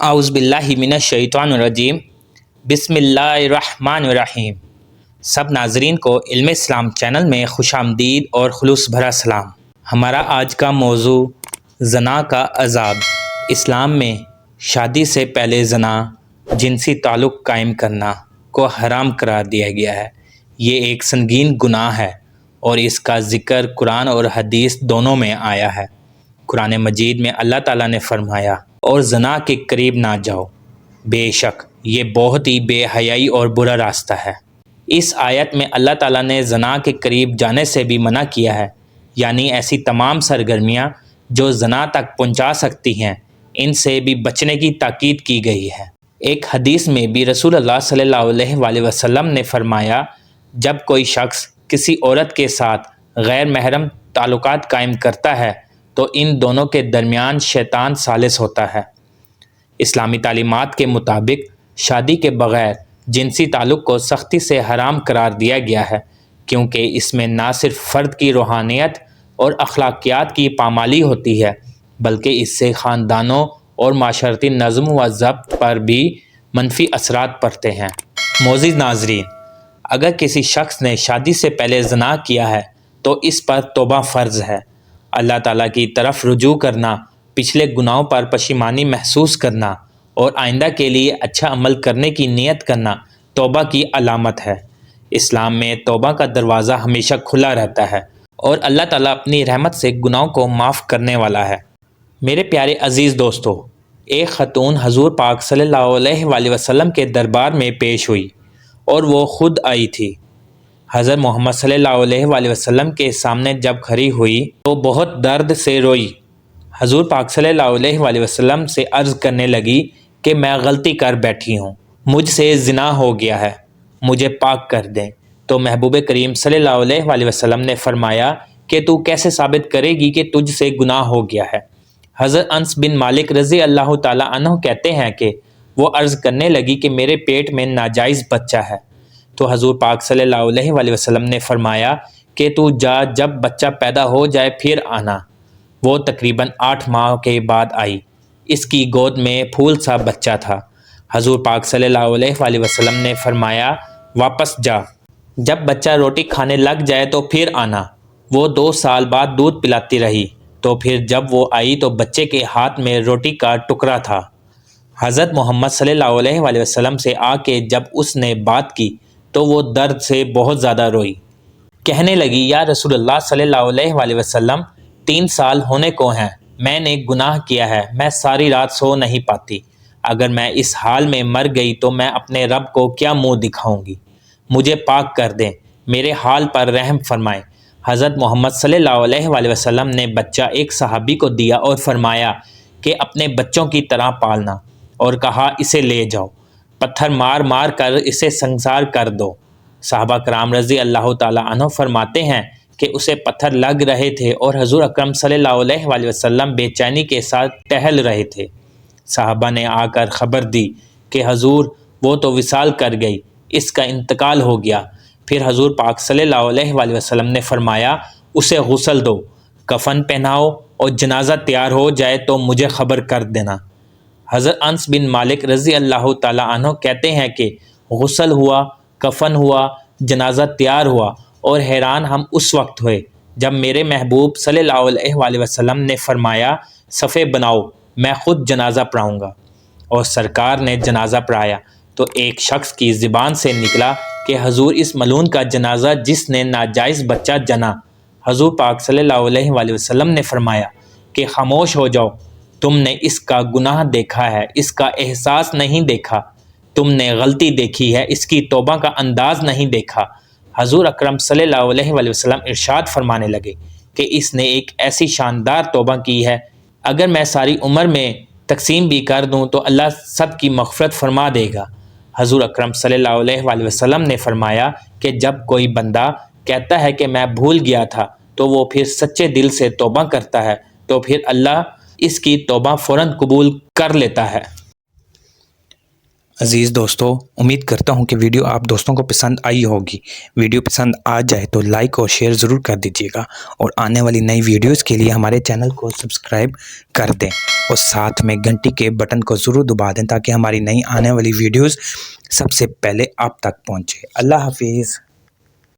आउज़ुबिल्लाहि मिनश्शैतानिर्रजीम बिस्मिल्लाहिर्रहमानिर्रहीम। सब नाजरीन को इल्म इस्लाम चैनल में खुशामदीद और खुलूस भरा सलाम। हमारा आज का मौजू ज़ना का अज़ाब। इस्लाम में शादी से पहले ज़ना जिनसी ताल्लुक़ कायम करना को हराम करार दिया गया है। ये एक संगीन गुनाह है और इसका ज़िक्र कुरान और हदीस दोनों में आया है। कुरान मजीद में अल्लाह ताला ने फरमाया, और ज़ना के करीब ना जाओ, बेशक ये बहुत ही बेहयाई और बुरा रास्ता है। इस आयत में अल्लाह ताला ने ज़ना के करीब जाने से भी मना किया है, यानी ऐसी तमाम सरगर्मियाँ जो ज़ना तक पहुँचा सकती हैं, इनसे भी बचने की ताकीद की गई है। एक हदीस में भी रसूलुल्लाह सल्लल्लाहु अलैहि वसल्लम ने फरमाया, जब कोई शख्स किसी औरत के साथ गैर महरम ताल्लुकात कायम करता है तो इन दोनों के दरमियान शैतान सालिस होता है। इस्लामी तालीमात के मुताबिक शादी के बग़ैर जिनसी ताल्लुक़ को सख्ती से हराम करार दिया गया है, क्योंकि इसमें ना सिर्फ फ़र्द की रूहानियत और अखलाकियात की पामाली होती है, बल्कि इससे ख़ानदानों और माशरती नज़्म व ज़ब्त पर भी मनफी असरात पड़ते हैं। मोअज़्ज़िज़ नाज़रीन, अगर किसी शख्स ने शादी से पहले ज़ना किया है तो इस पर तौबा फ़र्ज़ है। अल्लाह ताला की तरफ रुजू करना, पिछले गुनाहों पर पशिमानी महसूस करना और आइंदा के लिए अच्छा अमल करने की नीयत करना तौबा की अलामत है। इस्लाम में तौबा का दरवाज़ा हमेशा खुला रहता है और अल्लाह ताला अपनी रहमत से गुनाहों को माफ़ करने वाला है। मेरे प्यारे अज़ीज़ दोस्तों, एक ख़तून हजूर पाक सल्लल्लाहु अलैहि वसल्लम के दरबार में पेश हुई और वो ख़ुद आई थी। हज़रत मोहम्मद सल्लल्लाहु अलैहि वसल्लम के सामने जब खड़ी हुई तो बहुत दर्द से रोई। हजूर पाक सल्लल्लाहु अलैहि वसल्लम से अर्ज़ करने लगी कि मैं गलती कर बैठी हूँ, मुझसे ज़िना हो गया है, मुझे पाक कर दें। तो महबूब करीम सल्लल्लाहु अलैहि वसल्लम ने फरमाया कि तू कैसे साबित करेगी कि तुझसे गुनाह हो गया है। हज़रत अनस बिन मालिक रज़ी अल्लाह ताला अन्हु कहते हैं कि वो अर्ज़ करने लगी कि मेरे पेट में नाजायज़ बच्चा है। तो हजूर पाक सल्लल्लाहु अलैहि वसल्लम ने फरमाया कि तू जा, जब बच्चा पैदा हो जाए फिर आना। वो तकरीबन 8 माह के बाद आई। इसकी गोद में फूल सा बच्चा था। हजूर पाक सल्लल्लाहु अलैहि वसल्लम ने फरमाया, वापस जा, जब बच्चा रोटी खाने लग जाए तो फिर आना। वो 2 साल बाद दूध पिलाती रही, तो फिर जब वो आई तो बच्चे के हाथ में रोटी का टुकड़ा था। हज़रत मोहम्मद सल्लल्लाहु अलैहि वसल्लम से आके जब उसने बात की तो वो दर्द से बहुत ज़्यादा रोई। कहने लगी, या रसूलुल्लाह सल्लल्लाहु अलैहि वसल्लम, 3 साल होने को हैं, मैंने गुनाह किया है, मैं सारी रात सो नहीं पाती। अगर मैं इस हाल में मर गई तो मैं अपने रब को क्या मुँह दिखाऊंगी। मुझे पाक कर दें, मेरे हाल पर रहम फरमाएं। हज़रत मोहम्मद सल्लल्लाहु अलैहि वसल्लम ने बच्चा एक सहाबी को दिया और फरमाया कि अपने बच्चों की तरह पालना, और कहा इसे ले जाओ, पत्थर मार मार कर इसे संसार कर दो। साहबा कराम रज़ी अल्लाह ताला अन्हु फरमाते हैं कि उसे पत्थर लग रहे थे और हजूर अकरम सल्लल्लाहु अलैहि वसल्लम बेचैनी के साथ टहल रहे थे। साहबा ने आकर ख़बर दी कि हजूर वो तो विसाल कर गई, इसका इंतकाल हो गया। फिर हजूर पाक सल्लल्लाहु अलैहि वसल्लम ने फरमाया, उसे गुस्ल दो, कफन पहनाओ और जनाजा तैयार हो जाए तो मुझे ख़बर कर देना। हज़रत अनस बिन मालिक रज़ी अल्लाह ताला अन्हु कहते हैं कि गुस्ल हुआ, कफन हुआ, जनाजा तैयार हुआ और हैरान हम उस वक्त हुए जब मेरे महबूब सल्लल्लाहु अलैहि वसल्लम ने फरमाया, सफ़े बनाओ, मैं ख़ुद जनाजा पढ़ाऊँगा। और सरकार ने जनाजा पढ़ाया तो एक शख्स की ज़बान से निकला कि हजूर, इस मलून का जनाजा जिसने नाजायज़ बच्चा जना। हजूर पाक सल्लल्लाहु अलैहि वसल्लम ने फरमाया कि खामोश हो जाओ, तुमने इसका गुनाह देखा है, इसका एहसास नहीं देखा, तुमने गलती देखी है, इसकी तौबा का अंदाज़ नहीं देखा। हजूर अकरम सल्लल्लाहु अलैहि वसल्लम इरशाद फरमाने लगे कि इसने एक ऐसी शानदार तौबा की है, अगर मैं सारी उम्र में तकसीम भी कर दूं तो अल्लाह सब की मग़फ़िरत फरमा देगा। हजूर अकरम सल्लल्लाहु अलैहि वसल्लम ने फरमाया कि जब कोई बंदा कहता है कि मैं भूल गया था तो वो फिर सच्चे दिल से तौबा करता है तो फिर अल्लाह इसकी तौबा फ़ौरन कबूल कर लेता है। अज़ीज़ दोस्तों, उम्मीद करता हूँ कि वीडियो आप दोस्तों को पसंद आई होगी। वीडियो पसंद आ जाए तो लाइक और शेयर ज़रूर कर दीजिएगा और आने वाली नई वीडियोज़ के लिए हमारे चैनल को सब्सक्राइब कर दें اور ساتھ میں گھنٹی کے بٹن کو ضرور دبا دیں تاکہ ہماری نئی آنے والی ویڈیوز سب سے پہلے آپ تک پہنچے۔ اللہ حافظ۔